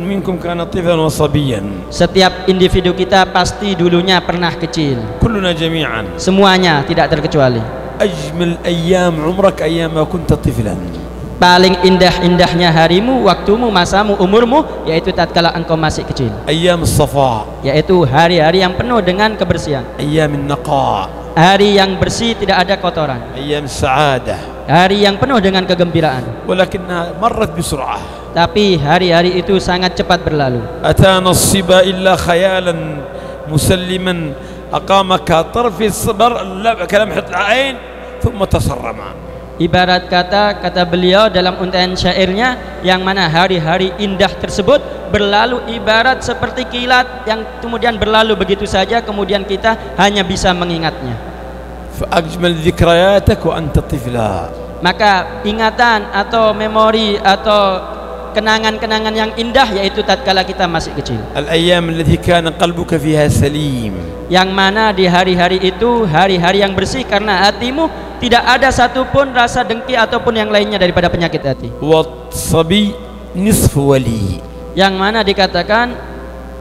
منكم كان طفلا وصبيا. Setiap individu kita pasti dulunya pernah kecil. كلنا جميعا. Semuanya tidak terkecuali. أجمل أيام عمرك أيام ما كنت طفلا. Paling indah-indahnya harimu, waktumu, masamu, umurmu, yaitu tatkala engkau masih kecil. أيام الصفاء. Yaitu hari-hari yang penuh dengan kebersihan. أيام النقاء. Hari yang bersih, tidak ada kotoran. أيام السعادة. Hari yang penuh dengan kegembiraan. ولكنها مرت بسرعة. Tapi hari-hari itu sangat cepat berlalu. أتانا الصبا إلا خيالا مسلما أقامك طرف الصبر كلمحة العين ثم تسرما. Ibarat kata beliau dalam untaian syairnya, yang mana hari-hari indah tersebut berlalu ibarat seperti kilat yang kemudian berlalu begitu saja, kemudian kita hanya bisa mengingatnya. فأجمل ذكرياتك وأنت طفلا. Maka ingatan atau memori atau kenangan-kenangan yang indah yaitu tatkala kita masih kecil. الأيام التي كان قلبك فيها سليم. Yang mana di hari-hari itu hari-hari yang bersih karena hatimu tidak ada satupun rasa dengki ataupun yang lainnya daripada penyakit hati. والصبي نصف ولي. Yang mana dikatakan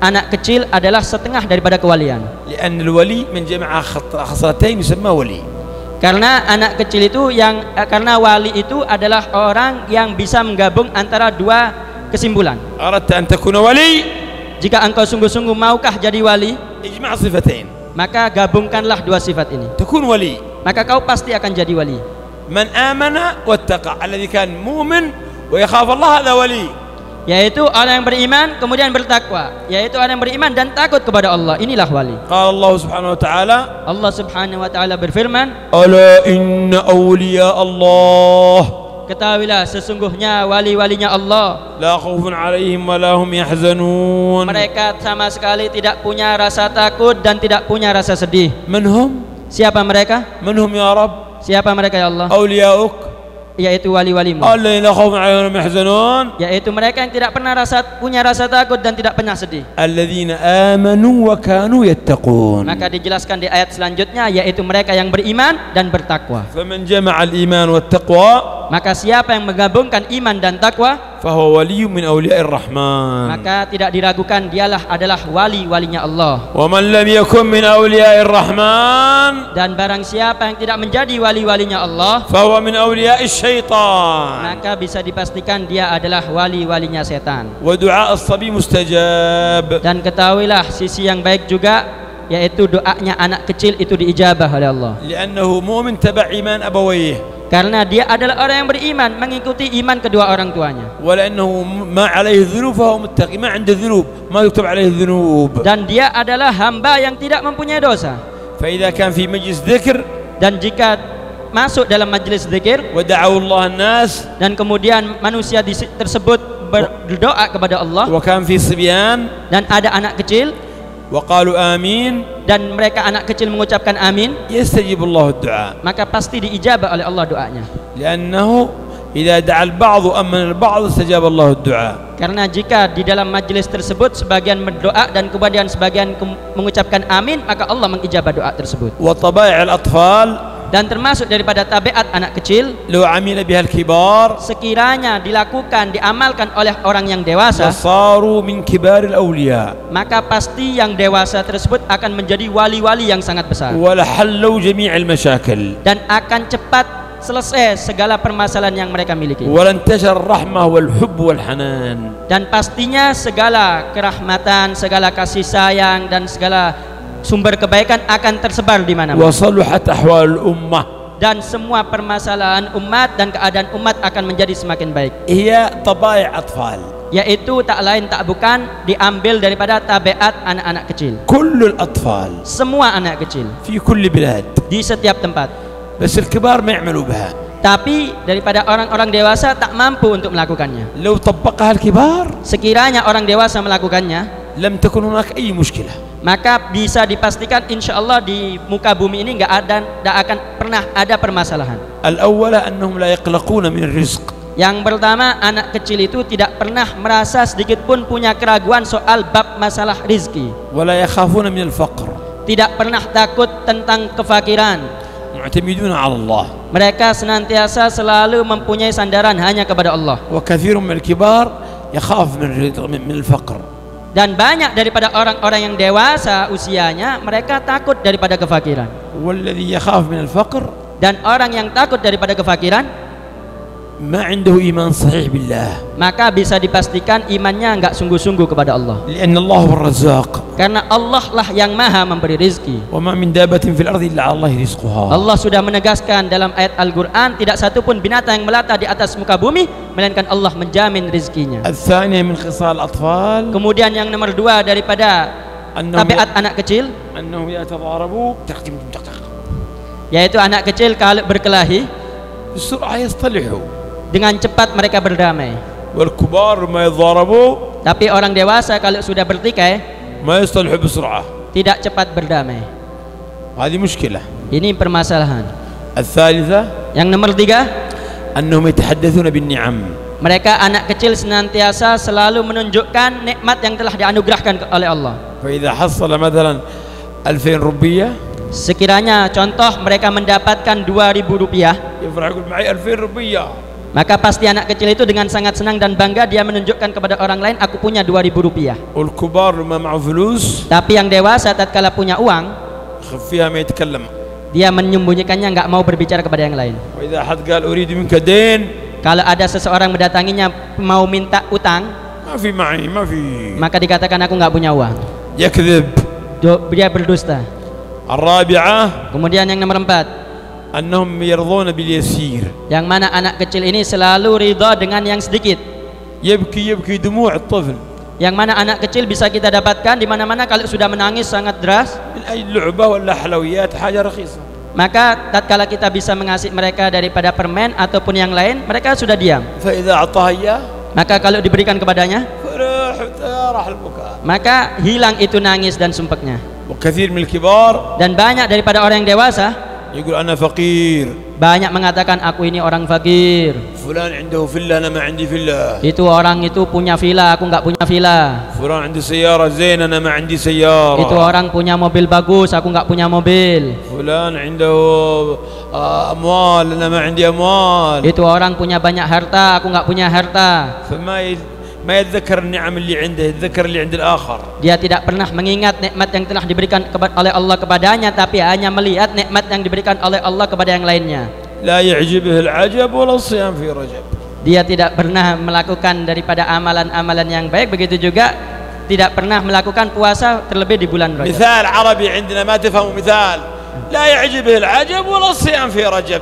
anak kecil adalah setengah daripada kewalian. لأن الولي من جمع خصلتين يسمى ولي. Karena anak kecil itu karena wali itu adalah orang yang bisa menggabung antara dua kesimpulan. أردت أن تكون ولي. Jika engkau sungguh-sungguh maukah jadi wali, اجمع صفتين. maka gabungkanlah dua sifat ini. تكون ولي. Maka kau pasti akan jadi wali. من آمن واتقى. الذي كان مؤمن ويخاف الله هذا ولي. Yaitu orang yang beriman kemudian bertakwa, yaitu orang yang beriman dan takut kepada Allah, inilah wali. قال الله سبحانه وتعالى. Allah Subhanahu wa taala berfirman, ألا إن أولياء الله. ketahuilah sesungguhnya wali-walinya Allah, لا خوف عليهم ولا هم يحزنون. mereka sama sekali tidak punya rasa takut dan tidak punya rasa sedih. من هم؟ Siapa mereka? من هم يا رب؟ Siapa mereka ya Allah? أولياؤك. Yaitu wali-walimu, الذين لا خوف عليهم ولا هم يحزنون. yaitu mereka yang tidak pernah punya rasa takut dan tidak pernah sedih. الذين آمنوا وكانوا يتقون. Maka dijelaskan di ayat selanjutnya, yaitu mereka yang beriman dan bertakwa. فمن جمع الإيمان والتقوى Maka siapa yang menggabungkan iman dan takwa, فهو ولي من أولياء الرحمن. maka tidak diragukan dialah adalah wali-walinya Allah. ومن لم يكن من أولياء الرحمن Dan barang siapa yang tidak menjadi wali-walinya Allah, فهو من أولياء الشيطان. maka bisa dipastikan dia adalah wali-walinya setan. ودعاء الصبي مستجاب. Dan ketahuilah sisi yang baik juga, yaitu doanya anak kecil itu diijabah oleh Allah. لأنه مؤمن تبع إيمان أبويه. Karena dia adalah orang yang beriman, mengikuti iman kedua orang tuanya. ولأنه ما عليه الذنوب فهو متقي. ما عنده ذنوب ما يكتب عليه الذنوب. Dan dia adalah hamba yang tidak mempunyai dosa. فإذا كان في مجلس ذكر Dan jika masuk dalam majelis zikir ودعوا الله الناس dan kemudian manusia tersebut berdoa kepada Allah, وكان في صبيان dan ada anak kecil وقالوا آمين dan mereka anak kecil mengucapkan amin, يستجيب الله الدعاء. maka pasti diijabah oleh Allah doanya. لأنه إذا دعا البعض وأمن البعض استجاب الله الدعاء. Karena jika di dalam majelis tersebut sebagian berdoa dan kemudian sebagian mengucapkan amin, maka Allah mengijabah doa tersebut. وطبائع الأطفال Dan termasuk daripada tabiat anak kecil, لو عمل بها الكبار sekiranya dilakukan, diamalkan oleh orang yang dewasa, صاروا من كبار الأولياء maka pasti yang dewasa tersebut akan menjadi wali-wali yang sangat besar ولحلوا جميع المشاكل dan akan cepat selesai segala permasalahan yang mereka miliki. ولانتشر الرحمة والحب والحنان. Dan pastinya segala kerahmatan, segala kasih sayang dan segala sumber kebaikan akan tersebar di mana-mana. وصلحت أحوال الأمة. Dan semua permasalahan umat dan keadaan umat akan menjadi semakin baik. هي طبائع أطفال. Yaitu tak lain tak bukan diambil daripada tabiat anak-anak kecil. كل الأطفال Semua anak kecil في كل بلاد. di setiap tempat. بس الكبار ما يعملوا بها. Tapi daripada orang-orang dewasa tak mampu untuk melakukannya. لو طبقها الكبار Sekiranya orang dewasa melakukannya, لم تكن هناك أي مشكلة. maka bisa dipastikan insya Allah di muka bumi ini tidak akan pernah ada permasalahan. الأول أنهم لا يقلقون من الرزق. Yang pertama, anak kecil itu tidak pernah merasa sedikit pun punya keraguan soal bab masalah rizki. ولا يخافون من الفقر. Tidak pernah takut tentang kefakiran. معتمدون على الله. Mereka senantiasa selalu mempunyai sandaran hanya kepada Allah. وكثير من الكبار يخاف من الفقر. Dan banyak daripada orang-orang yang dewasa usianya mereka takut daripada kefakiran. والذي يخاف من الفقر Dan orang yang takut daripada kefakiran ما عنده إيمان صحيح بالله. maka bisa dipastikan imannya enggak sungguh-sungguh kepada Allah. لأن الله هو الرزاق. Karena Allah lah yang maha memberi rizki. وما من دابة في الأرض إلا على الله رزقها. Allah sudah menegaskan dalam ayat Al-Quran, tidak satupun binatang yang melata di atas muka bumi melainkan Allah menjamin rizkinya. الثانية من خصال الأطفال Kemudian yang nomor 2 daripada tabiat anak kecil, أنهم يتضاربوا yaitu anak kecil kalau berkelahi بسرعة يصطلحوا. dengan cepat mereka berdamai. والكبار ما يتضاربوا Tapi orang dewasa kalau sudah bertikai ما يصطلحوا بسرعة. tidak cepat berdamai. هذه مشكلة. Ini permasalahan. الثالثة Yang nomor 3, أنهم يتحدثون بالنعم. mereka anak kecil senantiasa selalu menunjukkan nikmat yang telah dianugerahkan oleh Allah. فإذا حصل مثلا 2000 روبية Sekiranya contoh mereka mendapatkan 2.000 rupiah, يفرح يقول معي 2000 روبية. maka pasti anak kecil itu dengan sangat senang dan bangga dia menunjukkan kepada orang lain, aku punya 2.000 rupiah. والكبار لما معه فلوس Tapi yang dewasa tatkala punya uang, يخفيها ما يتكلم. dia menyembunyikannya, nggak mau berbicara kepada yang lain. وإذا حد قال أريد منك دين Kalau ada seseorang mendatanginya mau minta utang, ما في معي ما في. maka dikatakan aku nggak punya uang. يكذب. Dia berdusta. الرابعة Kemudian yang nomor 4, أنهم يرضون باليسير. yang mana anak kecil ini selalu ridha dengan yang sedikit. يبكي دموع الطفل Yang mana anak kecil bisa kita dapatkan di mana-mana kalau sudah menangis sangat deras, من أي لعبة ولا حلويات حاجة رخيصة. maka tatkala kita bisa mengasih mereka daripada permen ataupun yang lain, mereka sudah diam. فإذا أعطاها إياه Maka kalau diberikan kepadanya, راح البكاء. maka hilang itu nangis dan sumpeknya. وكثير من الكبار Dan banyak daripada orang yang dewasa يقول أنا فقير. banyak mengatakan aku ini orang fakir. فلان عنده فيلا أنا ما عندي فيلا. Itu orang itu punya villa, aku nggak punya villa. فلان عنده سيارة زين أنا ما عندي سيارة. Itu orang punya mobil bagus, aku nggak punya mobil. فلان عنده أموال أنا ما عندي أموال. Itu orang punya banyak harta, aku nggak punya harta. ما يتذكر النعم اللي عنده، يتذكر اللي عند الآخر. Dia tidak pernah mengingat nikmat yang telah diberikan oleh Allah kepadanya, tapi hanya melihat nikmat yang diberikan oleh Allah kepada yang lainnya. لا يعجبه العجب ولا الصيام في رجب. Dia tidak pernah melakukan daripada amalan-amalan yang baik, begitu juga tidak pernah melakukan puasa terlebih di bulan Rajab. مثال عربي عندنا ما تفهموا مثال لا يعجبه العجب ولا الصيام في رجب.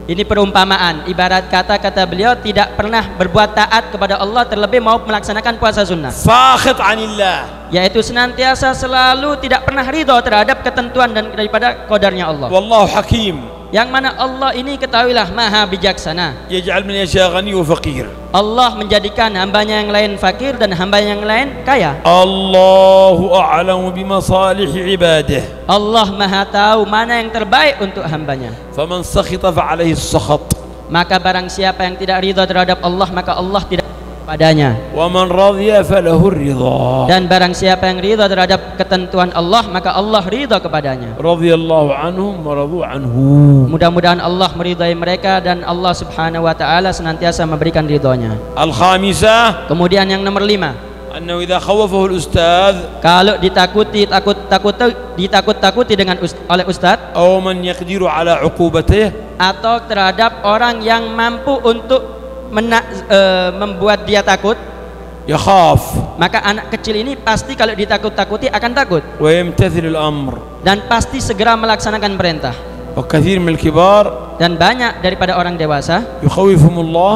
Ini perumpamaan, ibarat kata-kata beliau tidak pernah berbuat taat kepada Allah terlebih mau melaksanakan puasa sunnah. ساخط عن الله. Yaitu senantiasa selalu tidak pernah ridho terhadap ketentuan dan daripada qadarnya Allah. والله حكيم. Yang mana Allah ini ketahuilah maha bijaksana. يجعل من يشاء غني وفقير. Allah menjadikan hambanya yang lain fakir dan hambanya yang lain kaya. الله أعلم بمصالح عباده. Allah maha tahu mana yang terbaik untuk hambanya. فمن سخط فعليه السخط. Maka barang siapa yang tidak ridho terhadap Allah, maka Allah tidak padanya. ومن رضي فله الرضا. Dan barang siapa yang ridho terhadap ketentuan Allah, maka Allah ridho kepadanya. رضي الله عنهم ورضوا عنه. Mudah-mudahan Allah meridhai mereka dan Allah Subhanahu wa taala senantiasa memberikan ridhonya. الخامسة Kemudian yang nomor 5, أنه إذا خوفه الأستاذ kalau ditakut-takuti dengan oleh ustadz أو من يقدر على عقوبته atau terhadap orang yang mampu untuk membuat dia takut, يخاف maka anak kecil ini pasti kalau ditakut-takuti akan takut ويمتثل الأمر. dan pasti segera melaksanakan perintah. وكثير من الكبار Dan banyak daripada orang dewasa يخوفهم الله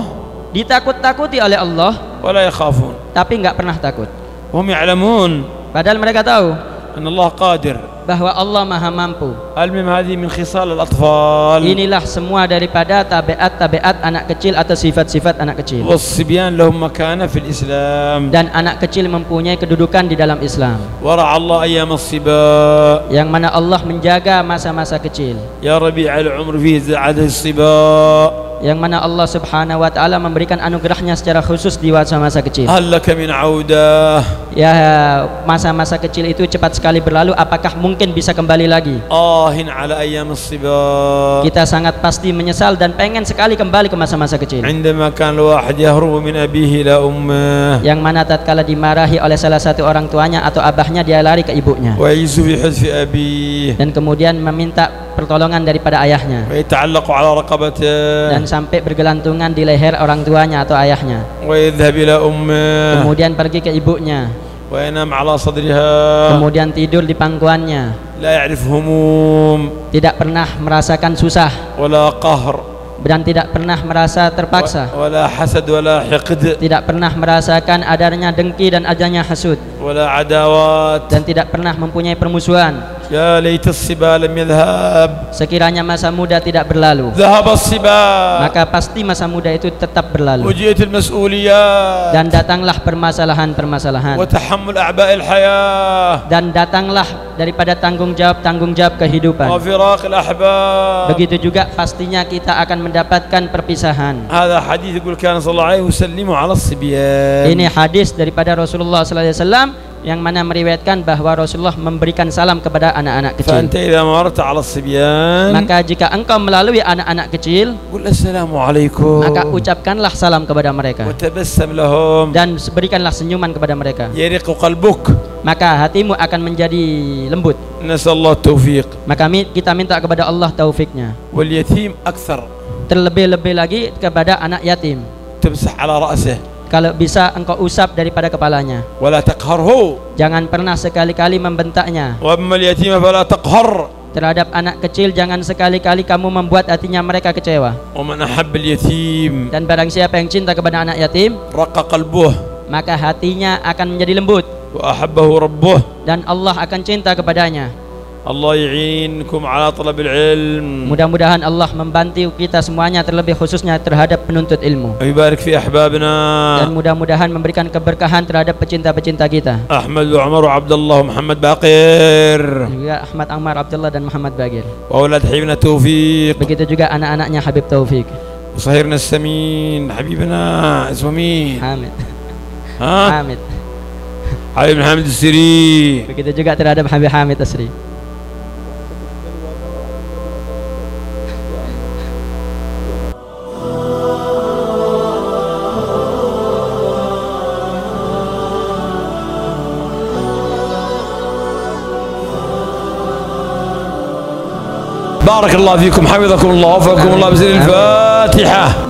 ditakut-takuti oleh Allah ولا يخافون. tapi nggak pernah takut, وهم يعلمون padahal mereka tahu أن الله قادر. bahwa Allah maha mampu. المهم هذه من خصال الأطفال. Inilah semua daripada tabiat-tabiat anak kecil atau sifat-sifat anak kecil. والصبيان لهم مكانة في الإسلام. Dan anak kecil mempunyai kedudukan di dalam Islam, ورعى الله أيام الصبا. yang mana Allah menjaga masa-masa kecil. يا ربيع العمر فيه زعده الصبا. yang mana Allah Subhanahu wa taala memberikan anugerahnya secara khusus di masa-masa kecil. هل لك من عودة؟ Ya, masa-masa kecil itu cepat sekali berlalu, apakah mungkin bisa kembali lagi? على أيام الصبا. Kita sangat pasti menyesal dan pengen sekali kembali ke masa-masa kecil. عندما كان الواحد يهرب من أبيه إلى أمه. Yang mana tatkala dimarahi oleh salah satu orang tuanya atau abahnya, dia lari ke ibunya. ويعز في حذف أبيه. Dan kemudian meminta pertolongan daripada ayahnya. ويتعلق على رقبته. Dan sampai bergelantungan di leher orang tuanya atau ayahnya. ويذهب إلى أمه. Kemudian pergi ke ibunya. وينام على صدرها. Kemudian tidur di pangkuannya. لا يعرف هموم. Tidak pernah merasakan susah ولا قهر. dan tidak pernah merasa terpaksa. ولا حسد ولا حقد. Tidak pernah merasakan adanya dengki dan adanya hasud. ولا عداوات. Dan tidak pernah mempunyai permusuhan. يا ليت الصبا لم يذهب. Sekiranya masa muda tidak berlalu, ذهب الصبا. maka pasti masa muda itu tetap berlalu. وجئت المسؤوليات. Dan datanglah permasalahan-permasalahan. وتحمل أعباء الحياة. Dan datanglah daripada tanggung jawab kehidupan. وفراق الأحباب. Begitu juga pastinya kita akan mendapatkan perpisahan. هذا حديث يقول كان صلى الله عليه وسلم على الصبيان. Ini hadis daripada Rasulullah SAW yang mana meriwayatkan bahwa Rasulullah memberikan salam kepada anak-anak kecil. فأنت إذا مررت على الصبيان. Maka jika engkau melalui anak-anak kecil, قل السلام عليكم. maka ucapkanlah salam kepada mereka. وتبسم لهم. Dan berikanlah senyuman kepada mereka. يرق قلبك. Maka hatimu akan menjadi lembut. نسأل الله التوفيق. Maka kita minta kepada Allah taufiknya. واليتيم أكثر. Terlebih-lebih lagi kepada anak yatim. تمسح على رأسه. Kalau bisa engkau usap daripada kepalanya. ولا تقهره. Jangan pernah sekali-kali membentaknya. وأما اليتيم فلا تقهر. Terhadap anak kecil jangan sekali-kali kamu membuat hatinya mereka kecewa. ومن أحب اليتيم. Dan barang siapa yang cinta kepada anak yatim, رق قلبه. maka hatinya akan menjadi lembut. وأحبه ربه. Dan Allah akan cinta kepadanya. الله يعينكم على طلب العلم. Mudah-mudahan Allah membantu kita semuanya, terlebih khususnya terhadap penuntut ilmu. ويبارك في أحبابنا. Dan mudah-mudahan memberikan keberkahan terhadap pecinta-pecinta kita. أحمد وعمر وعبد الله ومحمد باقر. Juga Ahmad Ammar Abdullah dan Muhammad Bagir. وأولاد حبيبنا توفيق. Begitu juga anak-anaknya Habib Taufik. وصهيرنا السمين حبيبنا اسمه مين؟ Hamid. ها؟ Hamid. حبيب حامد السري. Begitu juga terhadap Habib Hamid Asri. بارك الله فيكم، حفظكم الله، وفقكم الله بسر الفاتحة.